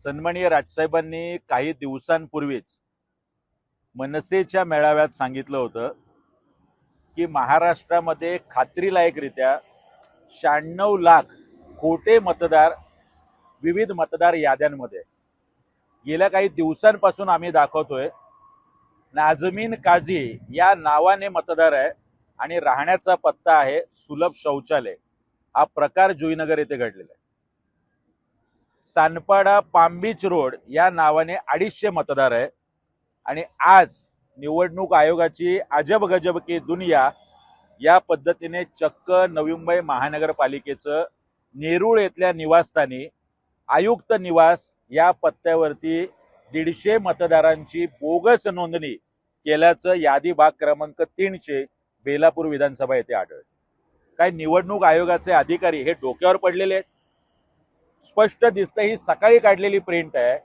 सन्माननीय राजसाहेबांनी काही दिवसांपूर्वीच मनसेच्या मेळाव्यात सांगितलं होतं की महाराष्ट्रामध्ये खात्रीलायकरित्या 96 लाख खोटे मतदार विविध मतदार याद्यांमध्ये गेल्या काही दिवसांपासून आम्ही दाखवतोय. नाजमीन काझी या नावाने मतदार आहे आणि राहण्याचा पत्ता आहे सुलभ शौचालय. हा प्रकार जुईनगर येथे घडलेला आहे. सानपाडा पाम बीच रोड या नावाने 250 मतदार आहे आणि आज निवडणूक आयोगाची अजब गजब की दुनिया या पद्धतीने चक्क नवी मुंबई महानगरपालिकेचं नेरूळ येथल्या निवासस्थानी आयुक्त निवास या पत्त्यावरती 150 मतदारांची बोगस नोंदणी केल्याचं यादी भाग क्रमांक 300 बेलापूर विधानसभा येथे आढळलं. काय निवडणूक आयोगाचे अधिकारी हे डोक्यावर पडलेले आहेत. स्पष्ट दिसतं ही सकाळी काढलेली प्रिंट आहे,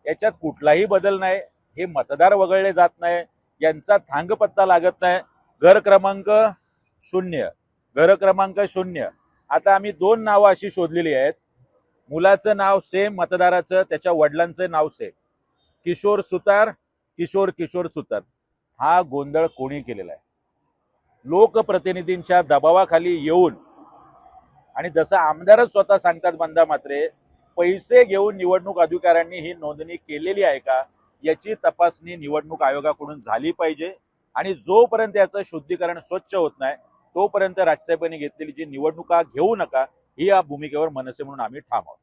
याच्यात कुठलाही बदल नाही. हे मतदार वगळले जात नाही, यांचा थांगपत्ता लागत नाही. घर क्रमांक 0, घर क्रमांक 0. आता आम्ही 2 नावं अशी शोधलेली आहेत. मुलाचं नाव सेम, मतदाराचं त्याच्या वडिलांचं नाव सेम. किशोर सुतार, किशोर सुतार. हा गोंधळ कोणी केलेला आहे? लोकप्रतिनिधींच्या दबावाखाली येऊन आणि जसं आमदारच स्वतः सांगतात बंदा मात्रे, पैसे घेऊन निवडणूक अधिकाऱ्यांनी ही नोंदणी केलेली आहे का याची तपासणी निवडणूक आयोगाकडून झाली पाहिजे. आणि जोपर्यंत याचं शुद्धीकरण स्वच्छ होत नाही तोपर्यंत राजसाहेबांनी घेतलेली जी निवडणुका घेऊ नका ही या भूमिकेवर मनसे म्हणून आम्ही ठाम आहोत.